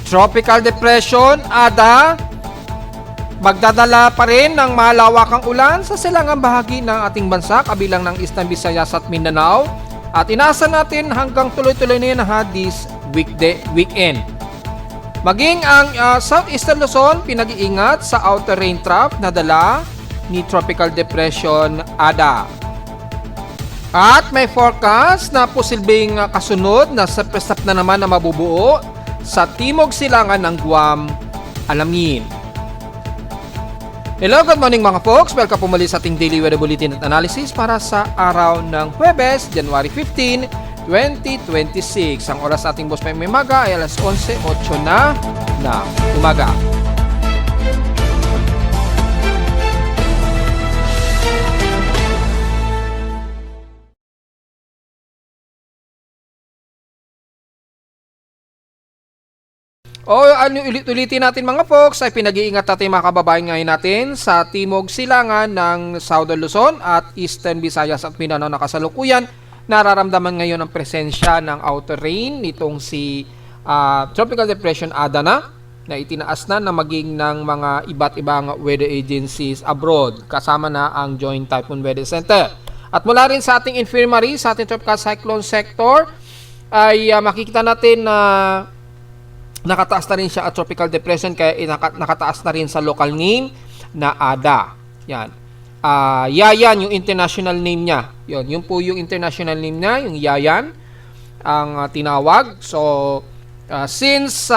Tropical Depression Ada magdadala pa rin ng malawakang ulan sa silangang bahagi ng ating bansa kabilang ng Eastern Visayas at Mindanao at inasa natin hanggang tuloy-tuloy na yan this weekend. Maging ang Southeastern Luzon pinag-iingat sa outer rain trap na dala ni Tropical Depression Ada. At may forecast na posibleng kasunod na sapestap na naman na mabubuo sa timog silangan ng Guam, Alamin. Hello, good morning mga folks. Welcome po muli sa ating Daily Weather Bulletin at Analysis para sa araw ng Huwebes, January 15, 2026. Ang oras sa ating boss may umaga ay alas 11:08 na umaga. Ulit-ulitin natin mga folks ay pinag-iingat natin mga kababayan ngayon natin sa timog silangan ng Southern Luzon at Eastern Visayas at Mindanao na kasalukuyan. Nararamdaman ngayon ang presensya ng outer rain nitong si Tropical Depression Ada na itinaas na maging ng mga iba't ibang weather agencies abroad kasama na ang Joint Typhoon Weather Center. At mula rin sa ating infirmary, sa ating tropical cyclone sector ay makikita natin na nakataas na rin siya at tropical depression kaya nakataas na rin sa local name na Ada. Yan. Yayan yung international name niya. Yun po yung international name niya, yung Yayan ang tinawag. So since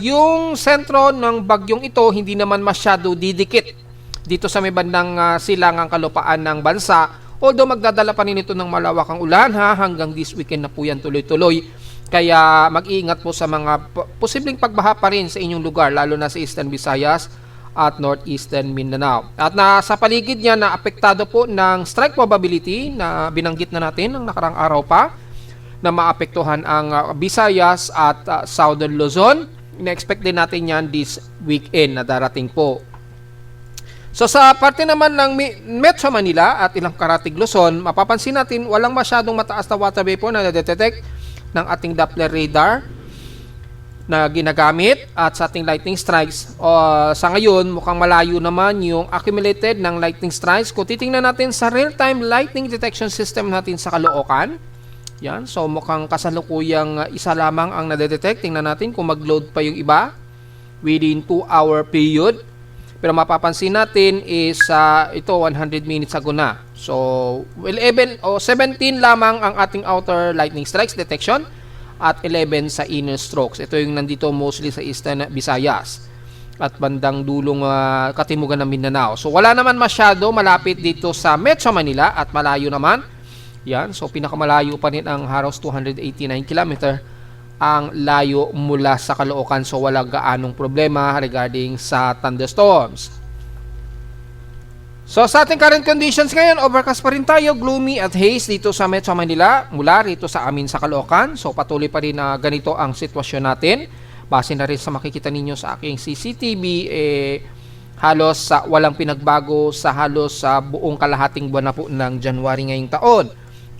yung sentro ng bagyong ito hindi naman masyado didikit dito sa may bandang silangang kalupaan ng bansa, although magdadala pa rin ito ng malawakang ulan hanggang this weekend na po yan tuloy-tuloy. Kaya mag-iingat po sa mga posibleng pagbaha pa rin sa inyong lugar, lalo na sa Eastern Visayas at Northeastern Mindanao. At sa paligid niya na apektado po ng strike probability na binanggit na natin ng nakarang araw pa na maapektuhan ang Visayas at Southern Luzon. Ina-expect din natin yan this weekend na darating po. So sa parte naman ng Metro Manila at ilang karatig Luzon, mapapansin natin walang masyadong mataas na water vapor na nadetect ng ating Doppler radar na ginagamit at sa ating lightning strikes. Sa ngayon, mukhang malayo naman yung accumulated ng lightning strikes. Kung titingnan natin sa real-time lightning detection system natin sa Caloocan, yan, so mukhang kasalukuyang isa lamang ang nadedetect. Tingnan natin kung mag-load pa yung iba within 2-hour period. Pero mapapansin natin is ito 100 minutes ago na. So 17 lamang ang ating outer lightning strikes detection at 11 sa inner strokes. Ito yung nandito mostly sa Eastern Visayas at bandang dulong katimugan ng Mindanao. So wala naman masyado malapit dito sa Metro Manila at malayo naman. Yan, so pinakamalayo pa rin ang halos 289 km ang layo mula sa Caloocan, so wala gaanong problema regarding sa thunderstorms. So sa ating current conditions ngayon, overcast pa rin tayo, gloomy at haze dito sa Metro Manila mula rito sa amin sa Caloocan. So patuloy pa rin na ganito ang sitwasyon natin. Base na rin sa makikita ninyo sa aking CCTV, halos walang pinagbago sa halos sa buong kalahating buwan na po ng January ngayong taon.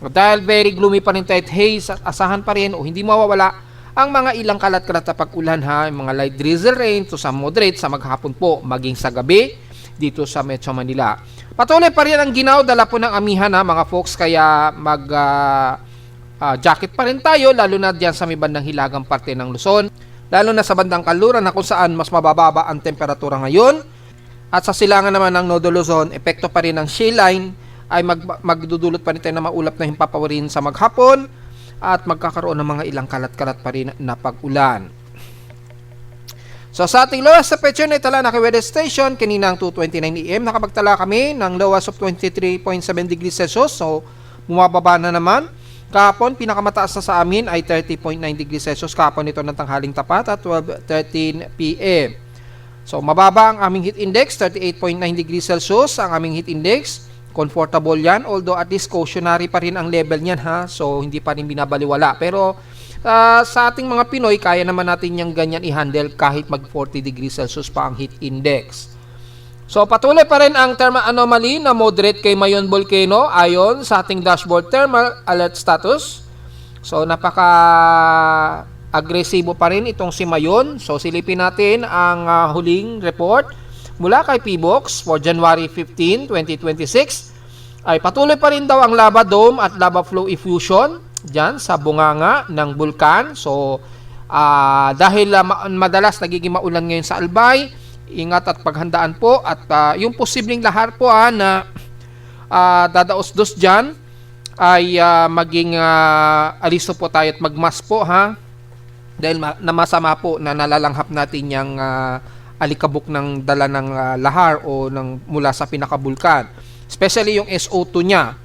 Dahil very gloomy pa rin tayo at haze at asahan pa rin o hindi mawawala ang mga ilang kalat-kalat na pag-ulan mga light drizzle rain to sa moderate sa maghapon po maging sa gabi dito sa Metro Manila. Patuloy pa rin ang ginaw, dala po ng amihan mga folks, kaya jacket pa rin tayo lalo na diyan sa may bandang hilagang parte ng Luzon, lalo na sa bandang kanluran na kung saan mas mabababa ang temperatura ngayon. At sa silangan naman ng Nodo Luzon, epekto pa rin ng shale line ay magdudulot pa rin tayo ng maulap na himpapawarin sa maghapon at magkakaroon ng mga ilang kalat-kalat pa rin na pag-ulan. So sa ating lowest temperature na itala na weather station, kaninang 2:29 AM, nakapagtala kami ng lowest of 23.7 degrees Celsius. So bumababa na naman. Kahapon, pinakamataas na sa amin ay 30.9 degrees Celsius. Kahapon ito ng tanghaling tapat at 12:13 PM. So mababa ang aming heat index, 38.9 degrees Celsius ang aming heat index. Comfortable yan, although at least cautionary pa rin ang level niyan so hindi pa rin binabaliwala. Pero sa ating mga Pinoy, kaya naman natin yung ganyan i-handle kahit mag 40 degrees Celsius pa ang heat index. So patuloy pa rin ang thermal anomaly na moderate kay Mayon Volcano ayon sa ating dashboard thermal alert status. So napaka agresibo pa rin itong si Mayon. So silipin natin ang huling report mula kay PBOX for January 15, 2026. Ay patuloy pa rin daw ang lava dome at lava flow effusion dyan sa bunganga ng bulkan. So dahil madalas nagiging maulan ngayon sa Albay, ingat at paghandaan po at yung posibleng lahar po na dadaos-dos dyan ay maging alisto po tayo at magmas po dahil masama po na nalalanghap natin yung alikabok ng dala ng lahar o mula sa pinakabulkan, especially yung SO2 niya.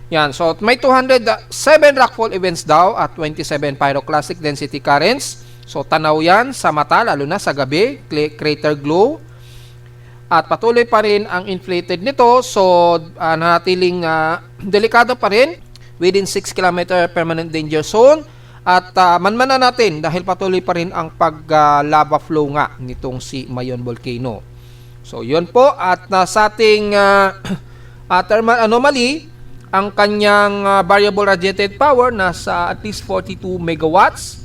Yan, so may 207 rockfall events daw at 27 pyroclastic density currents. So tanaw yan sa mata, lalo na sa gabi, crater glow. At patuloy pa rin ang inflated nito. So natiling delikado pa rin within 6 km permanent danger zone. At manmanan natin dahil patuloy pa rin ang pag-lava flow nga nitong si Mayon Volcano. So yun po. At sa ating thermal anomaly, ang kanyang variable radiated power nasa at least 42 megawatts.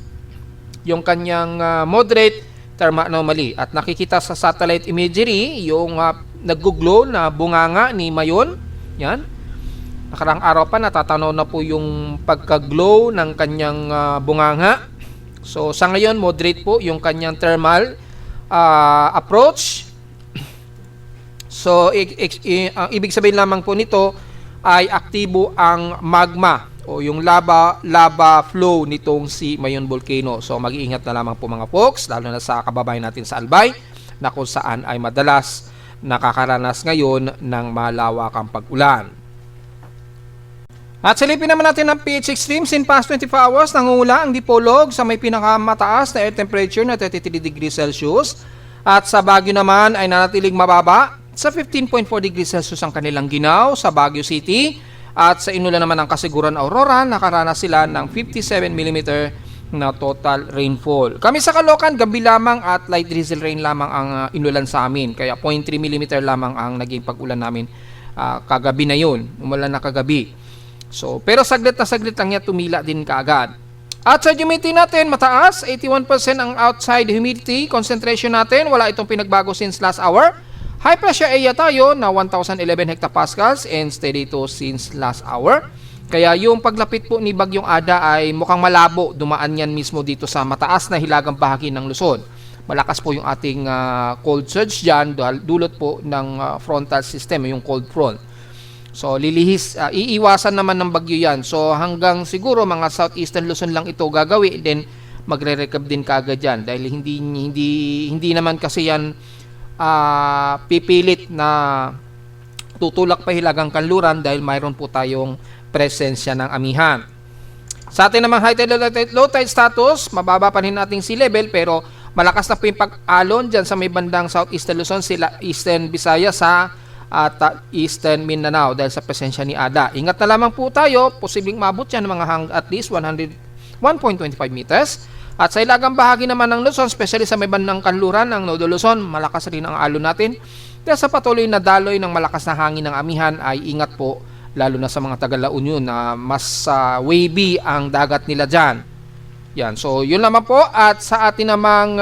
Yung kanyang moderate thermal anomaly. At nakikita sa satellite imagery yung nag-glow na bunganga ni Mayon. Yan. Nakarang araw pa natatanaw na po yung pagka-glow ng kanyang bunganga. So sa ngayon moderate po yung kanyang thermal approach. So ang ibig sabihin lamang po nito ay aktibo ang magma o yung lava flow nitong si Mayon Volcano. So mag-iingat na lamang po mga folks, lalo na sa kababayan natin sa Albay na kung saan ay madalas nakakaranas ngayon ng malawakang pag-ulan. At silipin naman natin ang PH extremes in past 24 hours. Nangungula ang Dipolog sa may pinakamataas na air temperature na 33 degrees Celsius. At sa Baguio naman ay nanatiling mababa sa 15.4 degrees Celsius ang kanilang ginaw sa Baguio City. At sa Inulan naman ng Kasiguran Aurora, nakaranas sila ng 57 mm na total rainfall. Kami sa Caloocan, gabi lamang at light drizzle rain lamang ang inulan sa amin. Kaya 0.3 mm lamang ang naging pag-ulan namin kagabi na yun. Umulan na kagabi. So, pero saglit na saglit lang yan, tumila din kaagad. At sa humidity natin, mataas. 81% ang outside humidity. Concentration natin, wala itong pinagbago since last hour. High pressure area tayo na 1,011 hectopascals and steady ito since last hour. Kaya yung paglapit po ni Bagyong Ada ay mukhang malabo. Dumaan yan mismo dito sa mataas na hilagang bahagi ng Luzon. Malakas po yung ating cold surge dyan dulot po ng frontal system, yung cold front. So lilihis, iiwasan naman ng bagyo yan. So hanggang siguro mga southeastern Luzon lang ito gagawin, then magre-recap din kaagad yan. Dahil hindi naman kasi yan pipilit na tutulak pa hilagang kanluran dahil mayroon po tayong presensya ng amihan. Sa atin namang high tide, low tide status, mababa pa rin nating sea level pero malakas na po yung pag-alon dyan sa may bandang southeastern Luzon, eastern Visayas at eastern Mindanao dahil sa presensya ni Ada. Ingat na lamang po tayo, posibleng mabot yan ng mga at least 1.25 meters. At sa ilagang bahagi naman ng Luzon, especially sa may bandang kanluran ng Nodo Luzon, malakas rin ang alon natin. Dahil sa patuloy na daloy ng malakas na hangin ng amihan ay ingat po, lalo na sa mga taga La Union na mas wavy ang dagat nila dyan. Yan, so yun naman po. At sa atin namang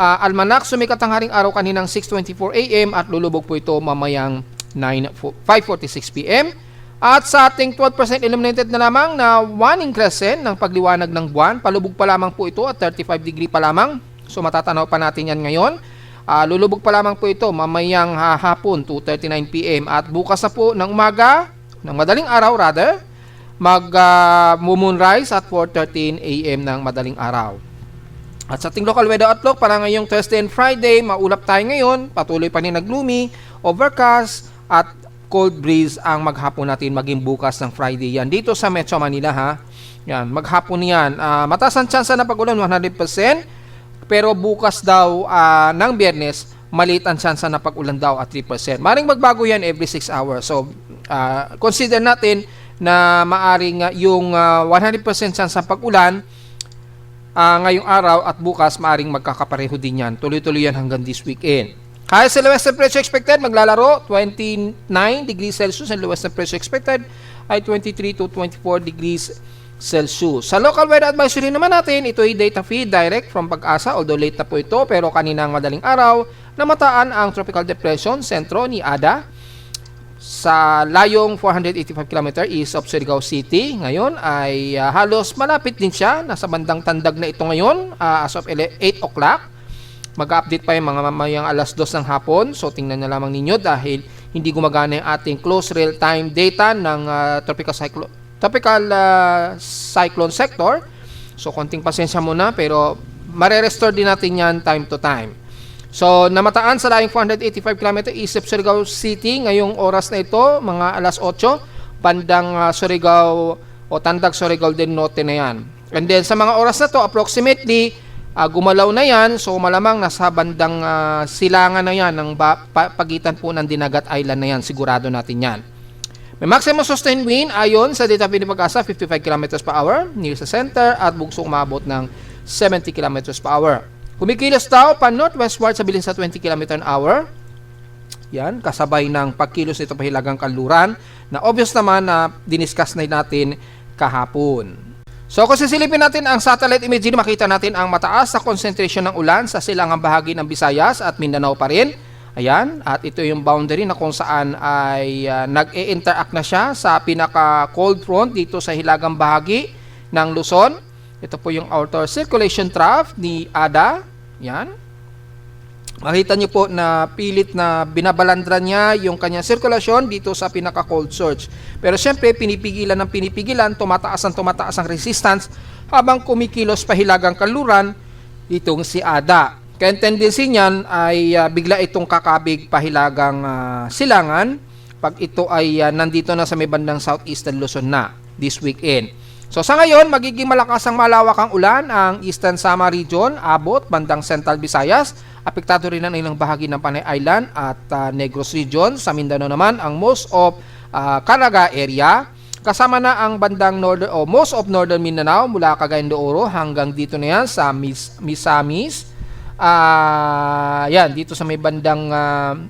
almanak, sumikat ang haring araw kaninang 6:24 AM at lulubog po ito mamayang 5:46 PM. At sa ating 12% illuminated na lamang na waning crescent ng pagliwanag ng buwan, palubog pa lamang po ito at 35 degree pa lamang. So matatanaw pa natin yan ngayon. Lulubog pa lamang po ito mamayang hapon 2:39 PM at bukas na po ng umaga, ng madaling araw rather, moonrise at 4:13 AM ng madaling araw. At sa ating local weather outlook para ngayong Thursday and Friday, maulap tayo ngayon, patuloy pa rin na gloomy, overcast at cold breeze ang maghapon natin maging bukas ng Friday yan. Dito sa Metro Manila Yan, maghapon yan. Mataas ang tsansa na pag-ulan 100%, pero bukas daw ng Biyernes, maliit ang tsansa na pag-ulan daw at 3%. Maring magbago yan every 6 hours. So, consider natin na maaring yung 100% tsansa pag-ulan ngayong araw at bukas maaring magkakapareho din yan. Tuloy-tuloy yan hanggang this weekend. High sa lowest temperature expected, maglalaro 29 degrees Celsius and lowest temperature expected ay 23 to 24 degrees Celsius. Sa local weather advisory naman natin, ito ay data feed direct from Pag-asa, although late na po ito, pero kaninang madaling araw, namataan ang tropical depression sentro ni Ada sa layong 485 km east of Surigao City. Ngayon ay halos malapit din siya, nasa bandang tandag na ito ngayon as of 8 o'clock. Mag-update pa yung mga mamayang alas 2 ng hapon, so tingnan na lamang ninyo dahil hindi gumagana yung ating close real-time data ng tropical cyclone sector. So konting pasensya muna, pero mare-restore din natin yan time to time. So namataan sa layong 485 km east of Surigao City ngayong oras na ito, mga alas 8, bandang Surigao o Tandag Surigao del Norte na yan. And then sa mga oras na to, approximately gumalaw na yan, so malamang nasa bandang silangan na yan ng pagitan po ng Dinagat Island na yan, sigurado natin yan. May maximum sustained wind ayon sa data feed ng Pag-asa, 55 km per hour near sa center at bugso umabot ng 70 km per hour. Kumikilos daw pa northwestward sa bilis sa 20 km an hour. Yan, kasabay ng pagkilos nito pahilagang kanluran na obvious naman na diniscuss na natin kahapon. So kung sisilipin natin ang satellite imagery, makita natin ang mataas na concentration ng ulan sa silangang bahagi ng Visayas at Mindanao pa rin. Ayan, at ito yung boundary na kung saan ay nag-e-interact na siya sa pinaka-cold front dito sa hilagang bahagi ng Luzon. Ito po yung outer circulation trough ni Ada. Yan. Makita nyo po na pilit na binabalandra niya yung kanyang sirkulasyon dito sa pinaka-cold surge. Pero syempre, pinipigilan ng pinipigilan, tumataas ang resistance habang kumikilos pahilagang kanluran itong si Ada. Kaya ang tendency niyan ay bigla itong kakabig pahilagang silangan pag ito ay nandito na sa may bandang southeastern Luzon na this weekend. So sa ngayon, magiging malakas ang malawakang ulan ang Eastern Samar Region, abot bandang Central Visayas. Apektado rin ang ilang bahagi ng Panay Island at Negros Region. Sa Mindanao naman, ang most of Caraga area. Kasama na ang bandang most of Northern Mindanao mula Cagayan de Oro hanggang dito na yan sa Misamis. Yan, dito sa may bandang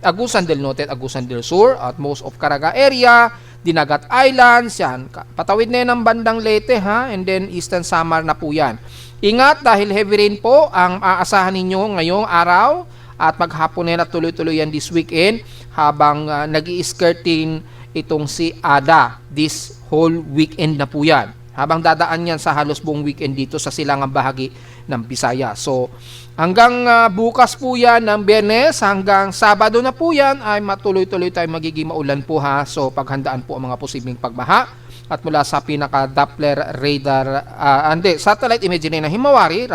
Agusan del Norte at Agusan del Sur at most of Caraga area. Dinagat Islands, yan. Patawid na yan ng bandang Leyte, ha? And then Eastern Samar na po yan. Ingat dahil heavy rain po ang aasahan ninyo ngayong araw at maghapon na yan at tuloy-tuloy yan this weekend habang nag-i-skirting itong si Ada this whole weekend na po yan. Habang dadaan yan sa halos buong weekend dito sa silangang bahagi ng Bisaya. So, hanggang bukas po yan ng Biyernes, hanggang Sabado na po yan, ay matuloy-tuloy tayo magiging maulan po ha. So, paghandaan po ang mga posibleng pagbaha. At mula sa pinaka-Doppler radar, satellite imagery na Himawari,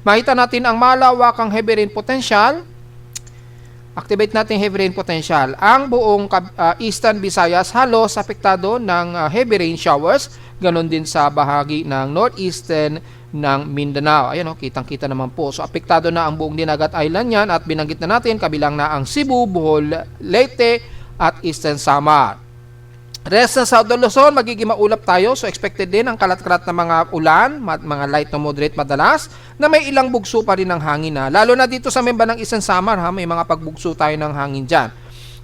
makita natin ang malawakang heavy rain potential. Activate natin heavy rain potential. Ang buong Eastern Visayas halos apektado ng heavy rain showers. Ganon din sa bahagi ng northeastern ng Mindanao. Ayan, kitang-kita naman po. So, apektado na ang buong Dinagat Island yan at binanggit na natin, kabilang na ang Cebu, Bohol, Leyte at Eastern Samar. Rest ng Southern Luzon, magiging maulap tayo. So, expected din ang kalat-kalat na mga ulan, mga light to moderate madalas, na may ilang bugso pa rin ng hangin na. Lalo na dito sa memba ng Eastern Samar, may mga pagbugso tayo ng hangin dyan.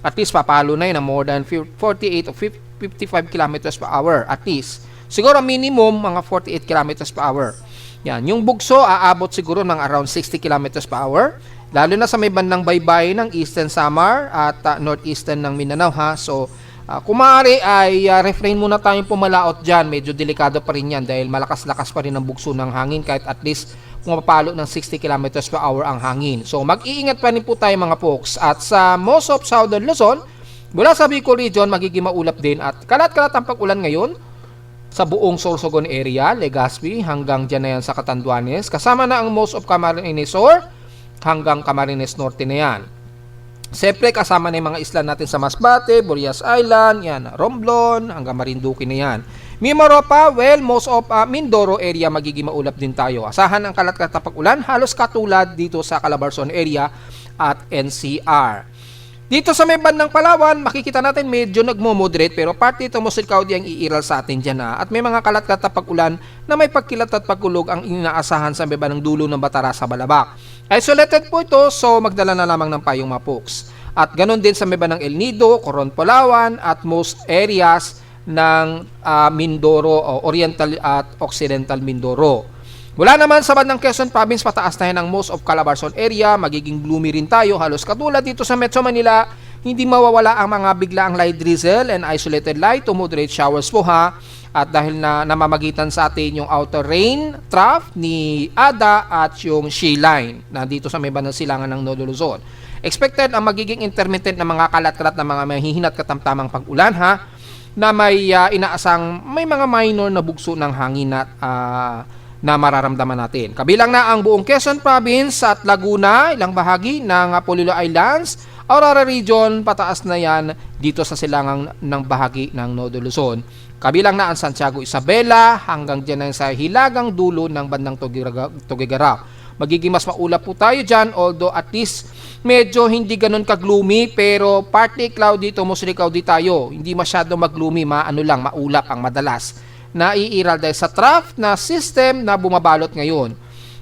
At least, papalo na yun na more than 48 o 55 kilometers per hour. At least. Siguro minimum mga 48 kilometers per hour. Yan. Yung bugso, aabot siguro ng around 60 kilometers per hour. Lalo na sa may bandang baybay ng Eastern Samar at northeastern ng Mindanao, ha. So, kung maaari ay refrain muna tayong pumalaot dyan. Medyo delikado pa rin yan dahil malakas-lakas pa rin ang bugso ng hangin kahit at least pumapalo ng 60 km per hour ang hangin. So mag-iingat pa rin po tayo mga folks. At sa most of Southern Luzon, mula sa Bicol Region, magiging maulap din at kalat-kalat ang pag-ulan ngayon sa buong Sorsogon area, Legazpi hanggang dyan na yan sa Catanduanes. Kasama na ang most of Camarines Sur hanggang Camarines Norte na yan. Siyempre, kasama na yung mga isla natin sa Masbate, Burias Island, yan, Romblon, hanggang Marinduque na yan. Mimaropa, well, most of Mindoro area magiging maulap din tayo. Asahan ang kalat-kalat na pag-ulan, halos katulad dito sa Calabarzon area at NCR. Dito sa may bandang Palawan, makikita natin medyo nagmo-moderate pero parte ito Musil Cloudy ang iiral sa atin dyan at may mga kalat-kalat na pag-ulan na may pagkilat at pagkulog ang inaasahan sa may bandang dulo ng Batara sa Balabac. Isolated po ito, so magdala na lamang ng payong mga folks. At ganun din sa may bandang El Nido, Coron, Palawan at most areas ng Mindoro o Oriental at Occidental Mindoro. Wala naman sa bandang Quezon Province, pataas na yan ang most of Calabarzon area. Magiging gloomy rin tayo. Halos katulad dito sa Metro Manila, hindi mawawala ang mga biglaang light drizzle and isolated light to moderate showers po ha. At dahil na namamagitan sa atin yung outer rain trough ni Ada at yung she line na dito sa may bandang silangan ng Nodo Luzon. Expected ang magiging intermittent na mga kalat-kalat na mga mahihinat katamtamang pag-ulan ha, na may inaasang may mga minor na bugso ng hangin at na mararamdaman natin. Kabilang na ang buong Quezon Province at Laguna, ilang bahagi ng Polillo Islands, Aurora Region, pataas na yan dito sa silangang ng bahagi ng Nodo Luzon. Kabilang na ang Santiago Isabela hanggang dyan sa hilagang dulo ng bandang Tuguegarao. Magiging mas maulap po tayo dyan, although at least medyo hindi ganun ka-gloomy, pero partly cloudy to, mostly cloudy tayo. Hindi masyado mag-gloomy, maulap ang madalas. Naiiral dahil sa trough na system na bumabalot ngayon.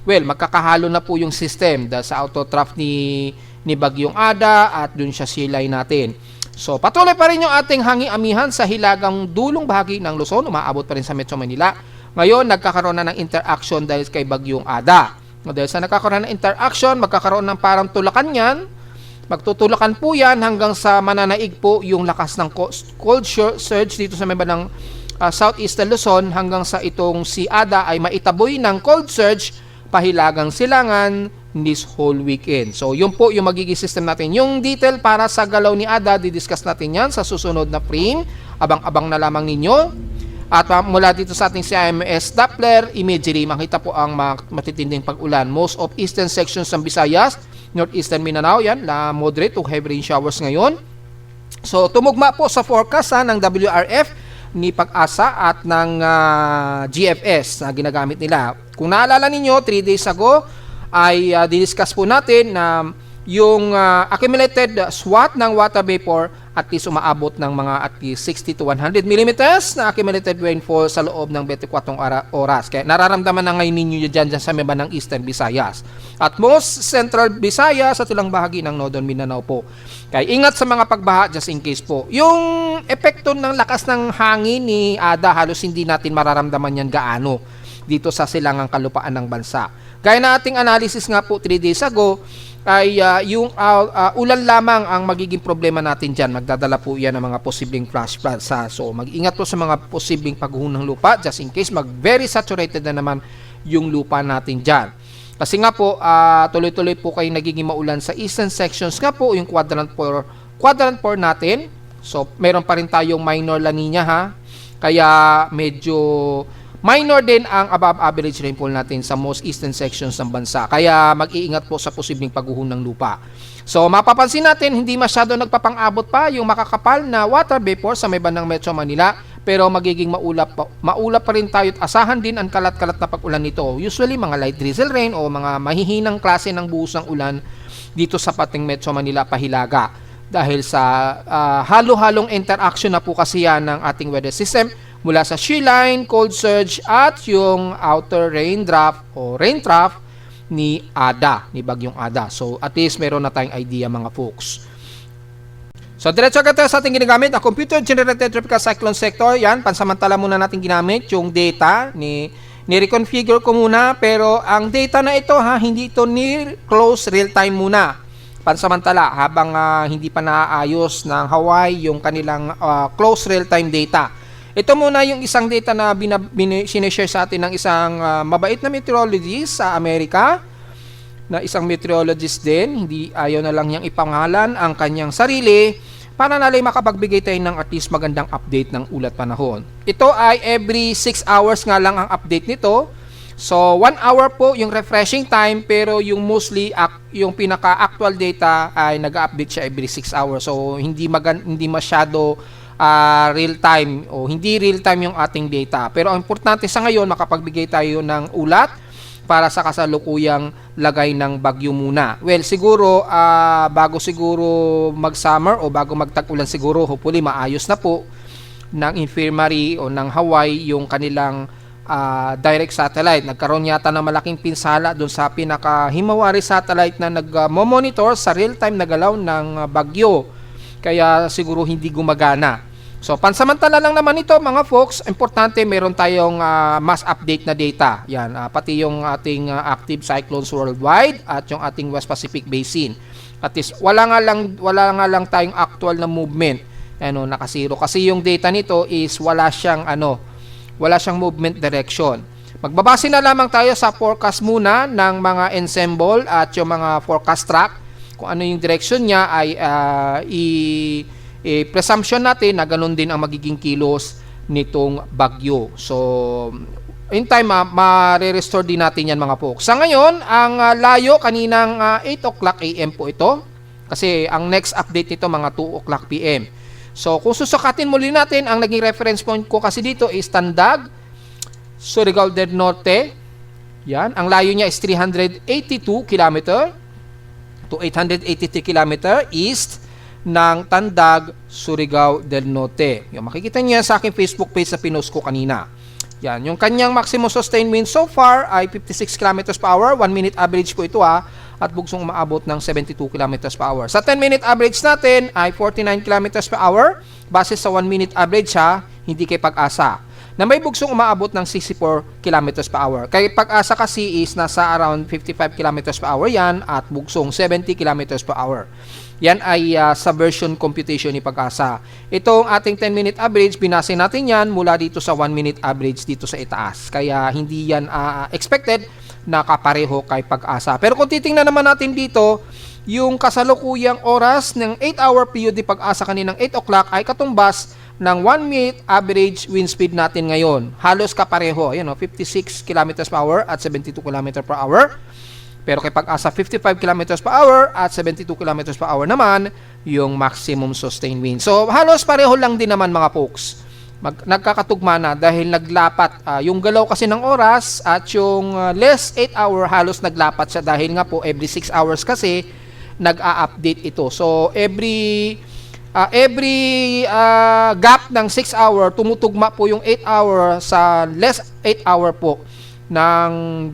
Well, magkakahalo na po yung system dahil sa auto trough ni Bagyong Ada at dun siya silay natin. So, patuloy pa rin yung ating hangi-amihan sa hilagang dulong bahagi ng Luzon, umaabot pa rin sa Metro Manila. Ngayon, nagkakaroon na ng interaction dahil kay Bagyong Ada. Dahil sa nagkakaroon ng interaction, magkakaroon ng parang tulakan yan. Magtutulakan po yan hanggang sa mananaig po yung lakas ng cold surge dito sa may bandang southeastern Luzon hanggang sa itong si Ada ay maitaboy ng cold surge pahilagang silangan this whole weekend. So, yun po yung magiging system natin. Yung detail para sa galaw ni Ada, didiscuss natin yan sa susunod na frame. Abang-abang na lamang ninyo. At mula dito sa ating CIMS Doppler imagery, makita po ang matitinding pag-ulan. Most of eastern sections ng Visayas, northeastern Mindanao, yan, moderate to heavy rain showers ngayon. So, tumugma po sa forecast ng WRF, ni Pag-asa at ng GFS na ginagamit nila. Kung naalala ninyo, 3 days ago ay didiscuss po natin na yung accumulated SWAT ng water vapor at least umaabot ng mga at least 60 to 100 millimeters na accumulated rainfall sa loob ng 24 oras. Kaya nararamdaman na ngayon ninyo dyan sa may bandang Eastern Visayas. At most Central Visayas at ilang bahagi ng Northern Mindanao po. Kaya ingat sa mga pagbaha just in case po. Yung epekto ng lakas ng hangin ni Ada, halos hindi natin mararamdaman yan gaano dito sa silangang kalupaan ng bansa. Gaya na ating analysis nga po 3 days ago, ay yung ulan lamang ang magiging problema natin dyan. Magdadala po yan ng mga posibleng flash floods. So, mag-ingat po sa mga posibleng pagguho ng lupa just in case very saturated na naman yung lupa natin dyan. Kasi nga po, tuloy-tuloy po kayo nagiging maulan sa eastern sections nga po, yung quadrant 4 natin. So, meron pa rin tayong minor La Nina ha. Kaya medyo minor din ang above average rainfall natin sa most eastern sections ng bansa. Kaya mag-iingat po sa posibleng pagguho ng lupa. So, mapapansin natin, hindi masyado nagpapang-abot pa yung makakapal na water vapor sa may bandang Metro Manila. Pero magiging maulap pa rin tayo at asahan din ang kalat-kalat na pag-ulan nito. Usually, mga light drizzle rain o mga mahihinang klase ng buhos ng ulan dito sa pating Metro Manila pahilaga. Dahil sa halo-halong interaction na po kasi yan ng ating weather system mula sa shear line, cold surge at yung outer rain draft o rain trough ni Ada, ni Bagyong Ada. So at least meron na tayong idea mga folks. So diretso agad tayo sa ating ginagamit na computer generated tropical cyclone sector. Yan, pansamantala muna natin ginamit yung data ni-reconfigure ko muna, pero ang data na ito hindi ito near close real time muna. Pansamantala habang hindi pa naayos ng Hawaii yung kanilang close real time data. Ito muna yung isang data na sinishare sa atin ng isang mabait na meteorologist sa Amerika, na isang meteorologist din, hindi ayaw na lang niyang ipangalan ang kanyang sarili para nalay makapagbigay tayo ng at least magandang update ng ulat panahon. Ito ay every 6 hours nga lang ang update nito. So 1 hour po yung refreshing time, pero yung mostly yung pinaka-actual data ay nag-update siya every 6 hours. So hindi masyado real time o hindi real time yung ating data. Pero ang importante sa ngayon, makapagbigay tayo ng ulat para sa kasalukuyang lagay ng bagyo muna. Well, siguro bago siguro mag-summer o bago magtag-ulan siguro, hopefully maayos na po ng infirmary o ng Hawaii yung kanilang direct satellite. Nagkaroon yata ng malaking pinsala doon sa pinaka-Himawari satellite na nag-monitor sa real time na galaw ng bagyo. Kaya siguro hindi gumagana. So, pansamantala lang naman ito mga folks, importante meron tayong mass update na data. Yan, pati yung ating active cyclones worldwide at yung ating West Pacific Basin. At least, wala nga lang tayong actual na movement. Ano, nakasiro. Kasi yung data nito is wala siyang movement direction. Magbabase na lamang tayo sa forecast muna ng mga ensemble at yung mga forecast track. Kung ano yung direction niya ay presumption natin na ganun din ang magiging kilos nitong bagyo. So, in time, ma-restore din natin yan mga folks. Sa ngayon, ang layo kaninang 8 o'clock AM po ito. Kasi ang next update nito mga 2 o'clock PM. So, kung susukatin muli natin, ang naging reference point ko kasi dito is Tandag, Surigao del Norte. Yan. Ang layo niya is 382 km to 883 km east ng Tandag, Surigao del Norte. Yung makikita niya sa aking Facebook page sa pinost ko kanina. Yan, yung kanyang maximum sustained wind so far ay 56 km per hour, 1 minute average po ito at bugsong umaabot ng 72 km per hour. Sa 10 minute average natin ay 49 km per hour, base sa 1 minute average hindi kay Pag-asa, na may bugsong umaabot ng 64 km per hour. Kay Pag-asa kasi is nasa around 55 km per hour yan at bugsong 70 km per hour. Yan ay sa version computation ni Pag-asa. Itong ating 10-minute average, binase natin yan mula dito sa 1-minute average dito sa itaas. Kaya hindi yan expected na kapareho kay Pag-asa. Pero kung titingnan naman natin dito, yung kasalukuyang oras ng 8-hour period ni Pag-asa kaninang 8 o'clock ay katumbas ng 1-minute average wind speed natin ngayon. Halos kapareho. Ayan, 56 km per hour at 72 km per hour. Pero kay Pag-asa 55 km per hour at 72 km per hour naman yung maximum sustained wind. So halos pareho lang din naman mga folks. Nagkakatugma na dahil naglapat yung galaw kasi ng oras at yung less 8 hour halos naglapat siya dahil nga po every 6 hours kasi nag-a-update ito. So every gap ng 6 hour tumutugma po yung 8 hour sa less 8 hour po ng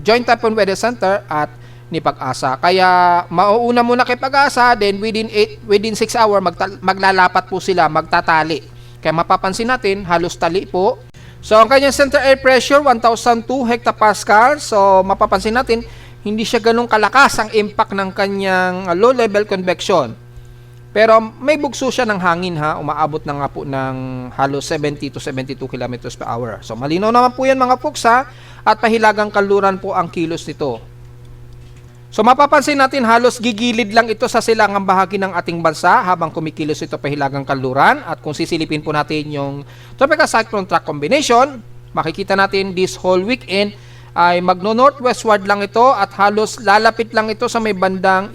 Joint Typhoon Weather Center at ni Pag-asa. Kaya mauuna muna kay Pag-asa, then within 6 hour maglalapat po sila, magtatali. Kaya mapapansin natin, halos tali po. So ang kanyang center air pressure 1002 hectopascal. So mapapansin natin, hindi siya ganun kalakas ang impact ng kanyang low level convection. Pero may bugso siya ng hangin umaabot na nga po ng halos 70 to 72 km per hour. So malinaw naman po yan mga folks at pahilagang kanluran po ang kilos nito. So mapapansin natin halos gigilid lang ito sa silangang bahagi ng ating bansa habang kumikilos ito pahilagang kanluran. At kung sisilipin po natin yung tropical cyclone track combination, makikita natin this whole weekend ay magno-northwestward lang ito at halos lalapit lang ito sa may bandang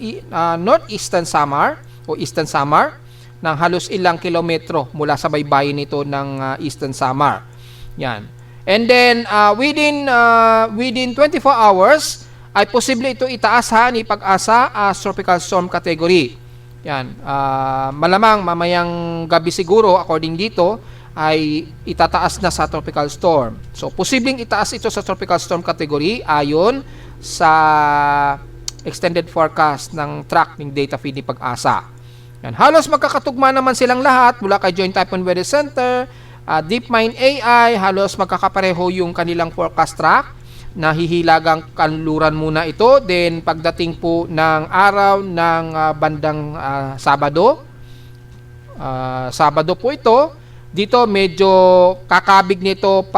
northeastern Samar o eastern Samar ng halos ilang kilometro mula sa baybayin nito ng eastern Samar. Yan. And then within 24 hours ay posible ito itaas ni Pag-asa as tropical storm category. Yan. Malamang mamayang gabi siguro according dito ay itataas na sa tropical storm. So posibleng itaas ito sa tropical storm category ayon sa extended forecast ng track ng data feed ni Pag-asa. Yan. Halos magkakatugma naman silang lahat mula kay Joint Typhoon Weather Center, DeepMind AI, halos magkakapareho yung kanilang forecast track. Nahihilagang kanluran muna ito. Then pagdating po ng araw ng bandang Sabado po ito, dito medyo kakabig nito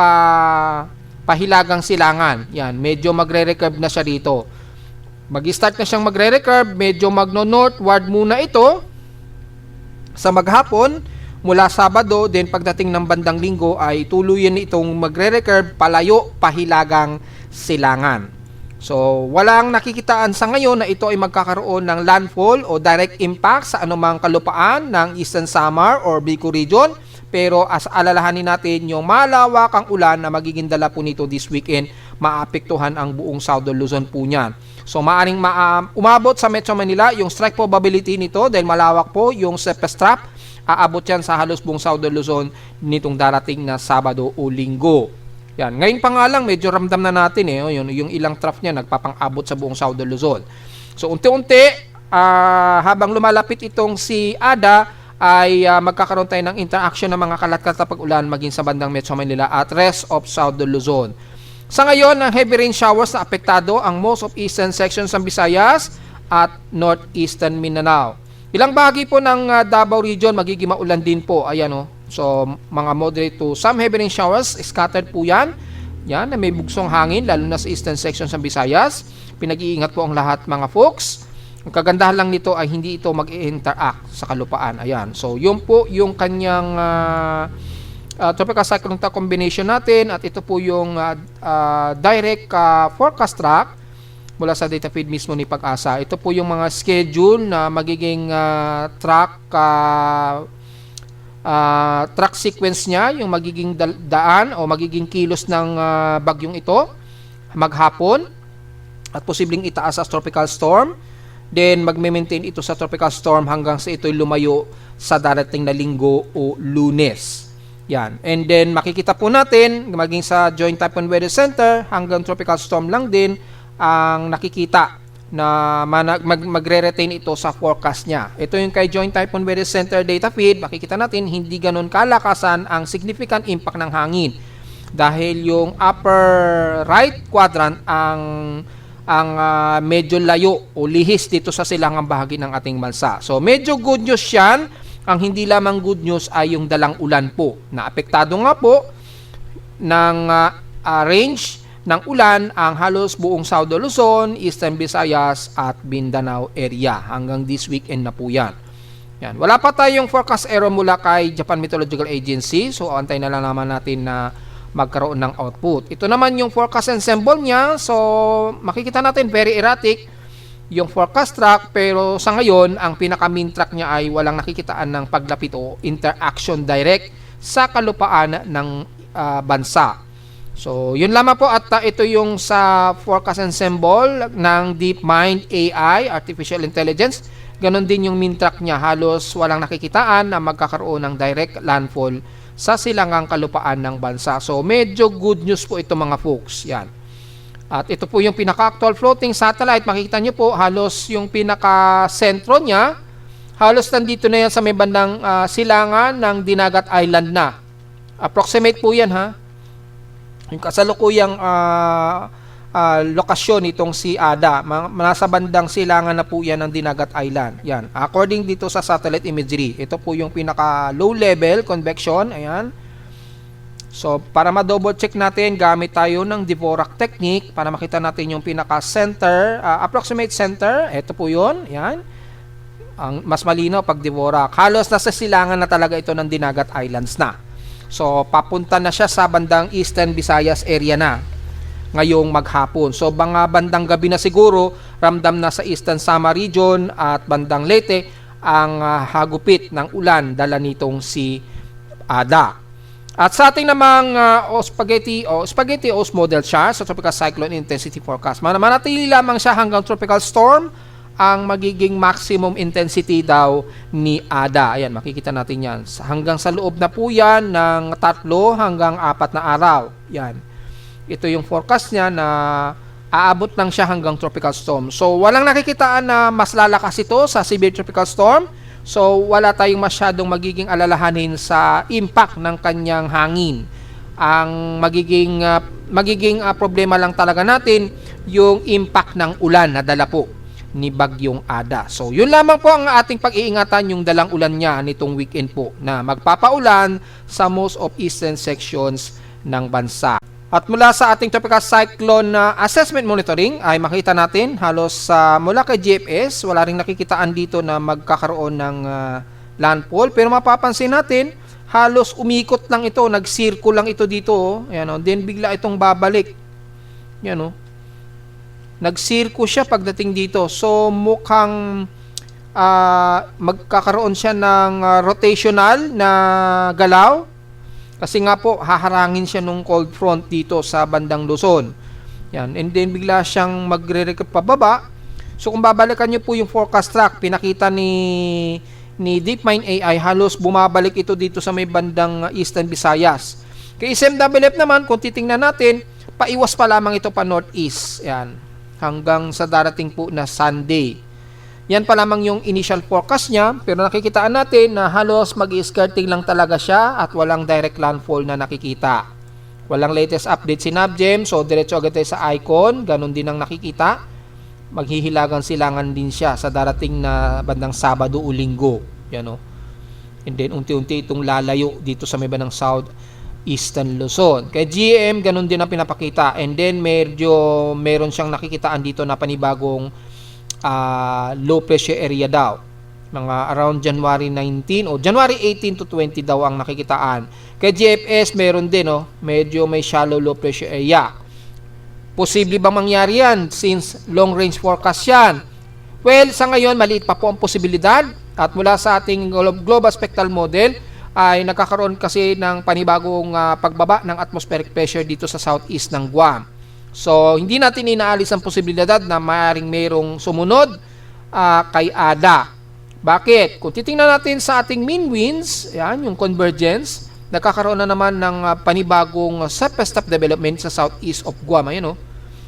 pahilagang silangan. Yan, medyo magre-recurve na siya dito. Mag-start na siyang magre-recurve, medyo magno-northward muna ito sa maghapon mula Sabado, then pagdating ng bandang Linggo ay tuluyan itong magre-recurve palayo pahilagang silangan. So, walang nakikitaan sa ngayon na ito ay magkakaroon ng landfall o direct impact sa anumang kalupaan ng Eastern Samar or Bicol region. Pero as alalahanin natin yung malawakang ulan na magiging dala po nito this weekend, maapektuhan ang buong Southern Luzon po niyan. So, maaring umabot sa Metro Manila yung strike probability nito dahil malawak po yung surface trap. Aabot yan sa halos buong Southern Luzon nitong darating na Sabado o Linggo. Yan. Ngayon pa nga lang, medyo ramdam na natin yung ilang trough niya nagpapang-abot sa buong Southern Luzon. So unti-unti, habang lumalapit itong si Ada, ay magkakaroon tayo ng interaction ng mga kalat-kalat na pag-ulan maging sa bandang Metro Manila at rest of Southern Luzon. Sa ngayon, ang heavy rain showers na apektado ang most of eastern sections ng Visayas at northeastern Mindanao. Ilang bahagi po ng Davao region magiging maulan din po. Ayan o. So, mga moderate to some heavy rain showers, scattered po yan. Yan, na may bugsong hangin, lalo na sa eastern sections ng Visayas. Pinag-iingat po ang lahat mga folks. Ang kagandahan lang nito ay hindi ito mag-interact sa kalupaan. Ayan. So, yun po yung kanyang tropical cyclone combination natin. At ito po yung direct forecast track mula sa data feed mismo ni Pag-asa. Ito po yung mga schedule na magiging track sequence niya, yung magiging daan o magiging kilos ng bagyong ito maghapon at posibleng itaas sa tropical storm. Then magme-maintain ito sa tropical storm hanggang sa ito'y lumayo sa darating na linggo o Lunes. Yan. And then makikita po natin maging sa Joint Typhoon Weather Center hanggang tropical storm lang din ang nakikita na magre-retain ito sa forecast niya. Ito yung kay Joint Typhoon Weather Center data feed. Makikita natin hindi ganun kalakasan ang significant impact ng hangin dahil yung upper right quadrant ang medyo layo o lihis dito sa silangang bahagi ng ating bansa. So medyo good news yan. Ang hindi lamang good news ay yung dalang ulan po na apektado nga po ng range ng ulan ang halos buong Southern Luzon, Eastern Visayas at Mindanao area hanggang this weekend na po yan. Yan. Wala pa tayong forecast error mula kay Japan Meteorological Agency, so antay na lang naman natin na magkaroon ng output. Ito naman yung forecast ensemble niya, so makikita natin very erratic yung forecast track, pero sa ngayon ang pinaka-main track niya ay walang nakikitaan ng paglapit o interaction direct sa kalupaan ng bansa. So, yun lamang po at ito yung sa forecast ensemble ng DeepMind AI, Artificial Intelligence. Ganon din yung main track niya, halos walang nakikitaan na magkakaroon ng direct landfall sa silangang kalupaan ng bansa. So, medyo good news po ito mga folks. Yan. At ito po yung pinaka-actual floating satellite. Makikita nyo po, halos yung pinaka-sentro niya, halos nandito na yan sa may bandang silangan ng Dinagat Island na. Approximate po yan ha. Yung kasalukuyang lokasyon itong si Ada. Nasa bandang silangan na po yan ng Dinagat Island. Yan. According dito sa satellite imagery, ito po yung pinaka-low level convection. Ayan. So, para ma-double check natin, gamit tayo ng Dvorak technique para makita natin yung pinaka-center, approximate center. Ito po yun. Yan. Ang mas malinaw pag Dvorak. Halos nasa silangan na talaga ito ng Dinagat Islands na. So, papunta na siya sa bandang Eastern Visayas area na ngayong maghapon. So, bandang gabi na siguro, ramdam na sa Eastern Samar region at bandang Leyte ang hagupit ng ulan dala nitong si Ada. At sa ating namang spaghetti model siya sa Tropical Cyclone Intensity Forecast. Manatili lamang siya hanggang tropical storm ang magiging maximum intensity daw ni Ada. Ayan, makikita natin yan. Hanggang sa loob na po yan ng 3 hanggang 4 na araw. Yan. Ito yung forecast niya na aabot lang siya hanggang tropical storm. So, walang nakikitaan na mas lalakas ito sa severe tropical storm. So, wala tayong masyadong magiging alalahanin sa impact ng kanyang hangin. Ang magiging problema lang talaga natin yung impact ng ulan na dala po ni Bagyong Ada. So, yun lamang po ang ating pag-iingatan, yung dalang ulan niya nitong weekend po na magpapaulan sa most of eastern sections ng bansa. At mula sa ating tropical cyclone assessment monitoring ay makita natin halos mula kay GFS, wala ring nakikitaan dito na magkakaroon ng landfall. Pero mapapansin natin, halos umikot lang ito, nag-circle lang ito dito. Oh. Ayan, oh. Then bigla itong babalik. Yan, oh. Nag-circle siya pagdating dito. So mukhang magkakaroon siya ng rotational na galaw. Kasi nga po, haharangin siya nung cold front dito sa bandang Luzon. Yan. And then, bigla siyang magre-recap pababa. So, kung babalikan nyo po yung forecast track, pinakita ni DeepMind AI, halos bumabalik ito dito sa may bandang Eastern Visayas. Kay SMWF naman, kung titingnan natin, paiwas pa lamang ito pa northeast. Yan. Hanggang sa darating po na Sunday. Yan pa lamang yung initial forecast niya, pero nakikitaan natin na halos mag-skirting lang talaga siya at walang direct landfall na nakikita. Walang latest update si NABGEM, so diretso agad tayo sa icon, ganun din ang nakikita. Maghihilagang silangan din siya sa darating na bandang Sabado o Linggo. Yan o. And then unti-unti itong lalayo dito sa may bandang South Eastern Luzon. Kay GM, ganun din ang pinapakita. And then meron siyang nakikitaan dito na panibagong low pressure area daw. Mga around January 19 o January 18 to 20 daw ang nakikitaan. Kay GFS meron din medyo may shallow low pressure area. Posible bang mangyari yan since long range forecast yan? Well, sa ngayon maliit pa po ang posibilidad at mula sa ating global spectral model ay nagkakaroon kasi ng panibagong pagbaba ng atmospheric pressure dito sa southeast ng Guam. So, hindi natin inaalis ang posibilidad na maaaring mayroong sumunod kay ADA. Bakit? Kung titingnan natin sa ating mean winds, yan, yung convergence, nagkakaroon na naman ng panibagong surface top development sa southeast of Guam. Ayun,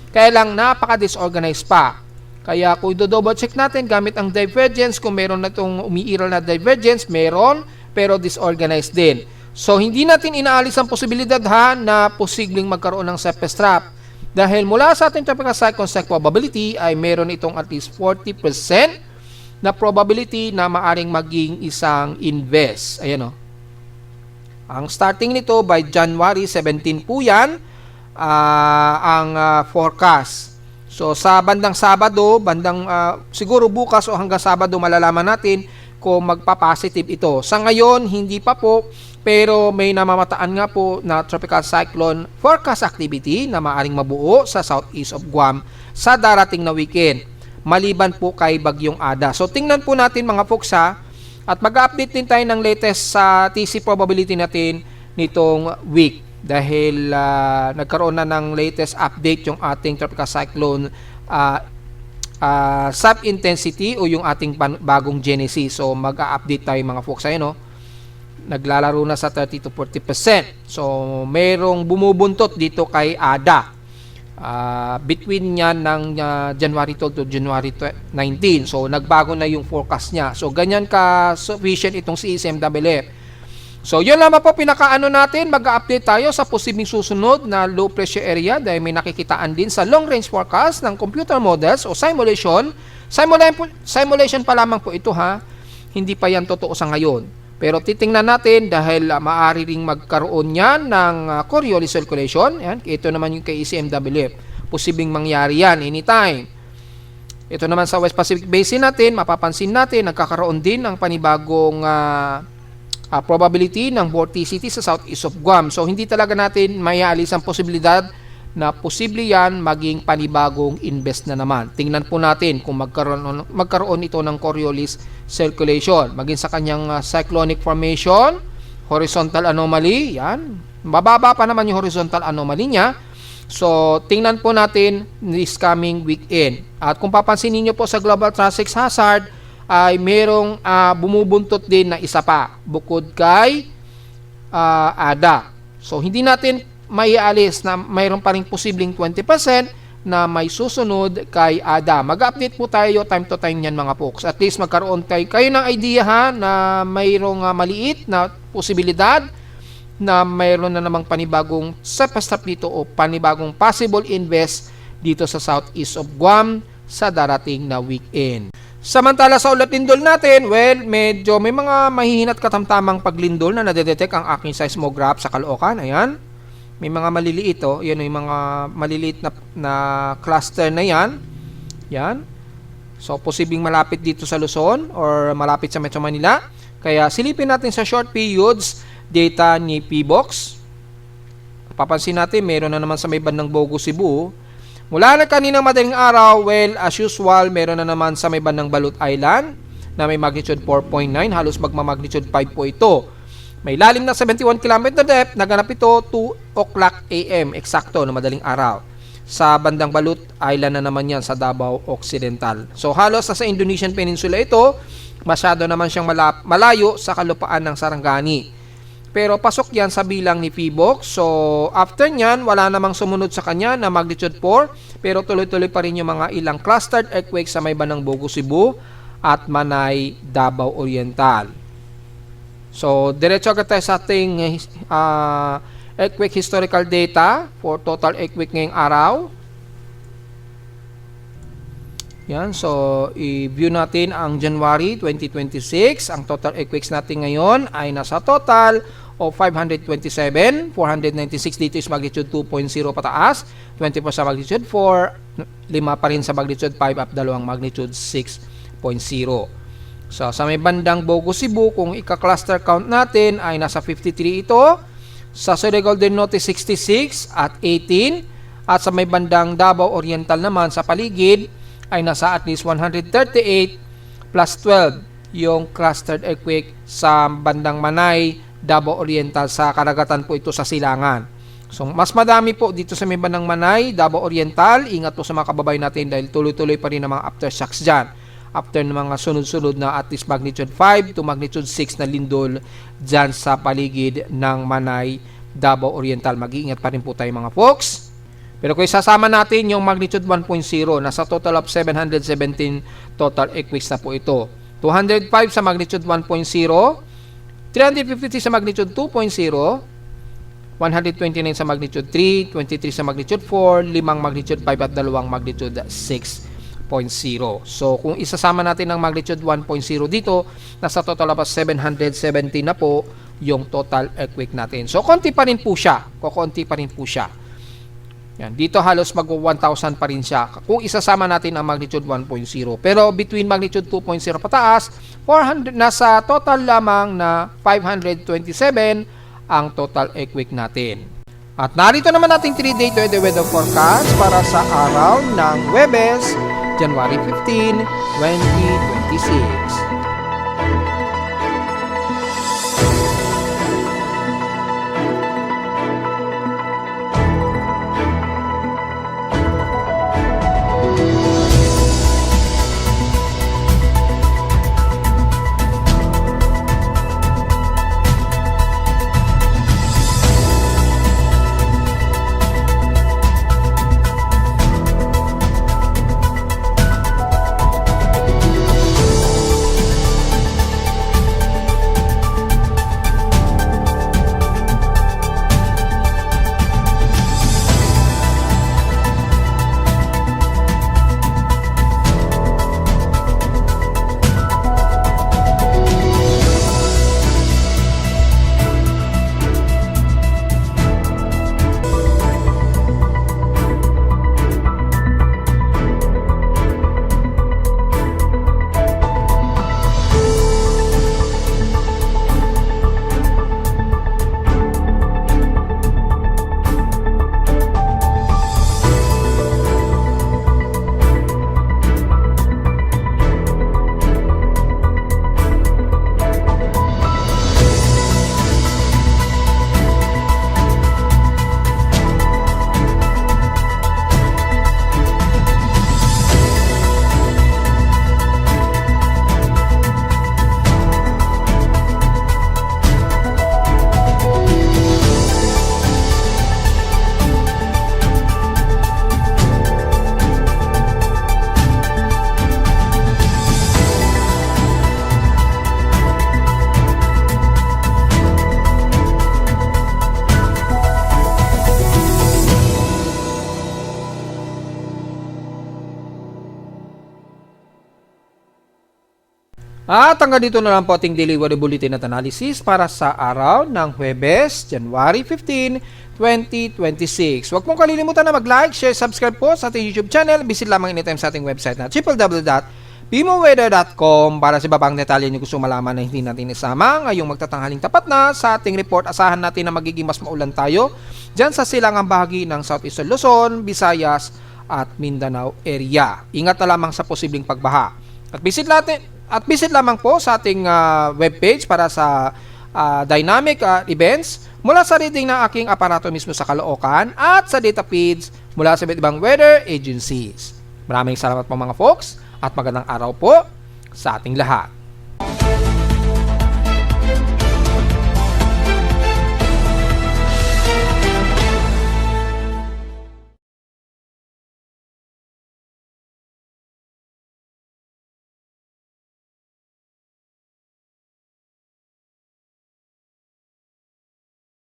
kaya lang napaka-disorganized pa. Kaya kung do-double check natin gamit ang divergence, kung meron na itong umiiral na divergence, meron, pero disorganized din. So, hindi natin inaalis ang posibilidad na posibleng magkaroon ng surface trap. Dahil mula sa ating tropical cyclone strike probability ay meron itong at least 40% na probability na maaring maging isang inverse. Ayan Ang starting nito by January 17 po yan ang forecast. So sa bandang Sabado, siguro bukas o hanggang Sabado malalaman natin kung magpa-positive ito. Sa ngayon, hindi pa po. Pero may namamataan nga po na tropical cyclone forecast activity na maaring mabuo sa southeast of Guam sa darating na weekend. Maliban po kay Bagyong Ada. So tingnan po natin mga folks at mag-update din tayo ng latest sa TC probability natin nitong week. Dahil nagkaroon na ng latest update yung ating tropical cyclone sub-intensity o yung ating bagong genesis. So mag-update tayo mga folks. Ayun naglalaro na sa 30 to 40%. So, merong bumubuntot dito kay ADA. Between niya ng January 12 to January 19. So, nagbago na yung forecast niya. So, ganyan ka-sufficient itong CSMWF. So, yun lamang po pinakaano natin. Mag-update tayo sa posibleng susunod na low pressure area dahil may nakikitaan din sa long range forecast ng computer models o simulation. Simulation pa lamang po ito Hindi pa yan totoo sa ngayon. Pero titingnan natin dahil maaari ring magkaroon yan ng Coriolis circulation. Yan, ito naman yung kay ECMWF. Posibleng mangyari yan anytime. Ito naman sa West Pacific Basin natin, mapapansin natin, nagkakaroon din ng panibagong probability ng vorticity sa southeast of Guam. So, hindi talaga natin maialis ang posibilidad na posible yan maging panibagong invest na naman. Tingnan po natin kung magkaroon ito ng Coriolis circulation. Maging sa kanyang cyclonic formation, horizontal anomaly, yan. Mababa pa naman yung horizontal anomaly niya. So, tingnan po natin this coming weekend. At kung papansin niyo po sa global traffic hazard, ay merong bumubuntot din na isa pa bukod kay ADA. So, hindi natin maialis na mayroon pa rin posibleng 20% na may susunod kay ADA. Mag-update po tayo time to time yan mga folks. At least magkaroon kayo ng idea na mayroong maliit na posibilidad na mayroon na namang panibagong surface trap dito o panibagong possible invest dito sa southeast of Guam sa darating na weekend. Samantala sa ulat lindol natin, well, medyo may mga mahihinat katamtamang paglindol na nadedetect ang aking seismograph sa Caloocan. Ayan. May mga maliliit yan yung mga maliliit na cluster na yan. Yan. So, posibleng malapit dito sa Luzon or malapit sa Metro Manila. Kaya silipin natin sa short periods data ni PBOX. Papansin natin, meron na naman sa may bandang Bogo, Cebu. Mula na kaninang madaling araw, well, as usual, meron na naman sa may bandang Balut Island na may magnitude 4.9. Halos magmamagnitude 5 po ito. May lalim na 71 km depth, naganap ito 2 o'clock AM, eksakto na madaling araw. Sa bandang Balut Island na naman yan sa Davao Occidental. So halos sa Indonesian Peninsula ito, masyado naman siyang malayo sa kalupaan ng Sarangani. Pero pasok yan sa bilang ni PBOX. So after nyan, wala namang sumunod sa kanya na magnitude 4. Pero tuloy-tuloy pa rin yung mga ilang clustered earthquakes sa may bandang Bogo, Cebu. at Manay, Davao Oriental. So, diretso agad tayo sa ating earthquake historical data for total earthquake ngayong araw. Yan, so i-view natin ang January 2026. Ang total earthquakes natin ngayon ay nasa total of 527, 496 dito is magnitude 2.0 pataas, 24 sa magnitude 4, 5 pa rin sa magnitude 5 at 2 magnitude 6.0. So, sa may bandang Bogo, Cebu, kung ika-cluster count natin ay nasa 53 ito. Sa Surigao del Norte, 66 at 18. At sa may bandang Davao Oriental naman sa paligid ay nasa at least 138 plus 12 yung clustered earthquake sa bandang Manay, Davao Oriental. Sa karagatan po ito sa Silangan. So, mas madami po dito sa may bandang Manay, Davao Oriental. Ingat po sa mga kababayan natin dahil tuloy-tuloy pa rin ang mga aftershocks dyan. After ng mga sunod-sunod na at least magnitude 5 to magnitude 6 na lindol dyan sa paligid ng Manay, Davao Oriental. Mag-iingat pa rin po tayo mga folks. Pero kung isasama natin yung magnitude 1.0, nasa total of 717 total earthquakes na po ito. 205 sa magnitude 1.0, 353 sa magnitude 2.0, 129 sa magnitude 3, 23 sa magnitude 4, 5 magnitude 5 at 2 magnitude 6. So, kung isasama natin ang magnitude 1.0 dito, nasa total of 717 na po yung total earthquake natin. So, konti pa rin po siya. Yan, dito halos mag-1,000 pa rin siya kung isasama natin ang magnitude 1.0. Pero between magnitude 2.0 pataas, 400, nasa total lamang na 527 ang total earthquake natin. At narito naman nating 3-day weather forecast para sa araw ng Huwebes, January 15, 2026. At hanggang dito na lang po ating daily weather bulletin at analysis para sa araw ng Huwebes, January 15, 2026. Huwag mong kalilimutan na mag-like, share, subscribe po sa ating YouTube channel. Visit lamang anytime sa ating website na www.bimoweather.com para sa babang detalye nyo gusto malaman na hindi natin isama ngayong magtatanghaling tapat na sa ating report. Asahan natin na magiging mas maulan tayo dyan sa silangang bahagi ng Southeastern Luzon, Visayas at Mindanao area. Ingat na lamang sa posibleng pagbaha. At visit lamang po sa ating webpage para sa dynamic events mula sa reading ng aking aparato mismo sa Caloocan at sa data feeds mula sa iba't ibang weather agencies. Maraming salamat po mga folks at magandang araw po sa ating lahat.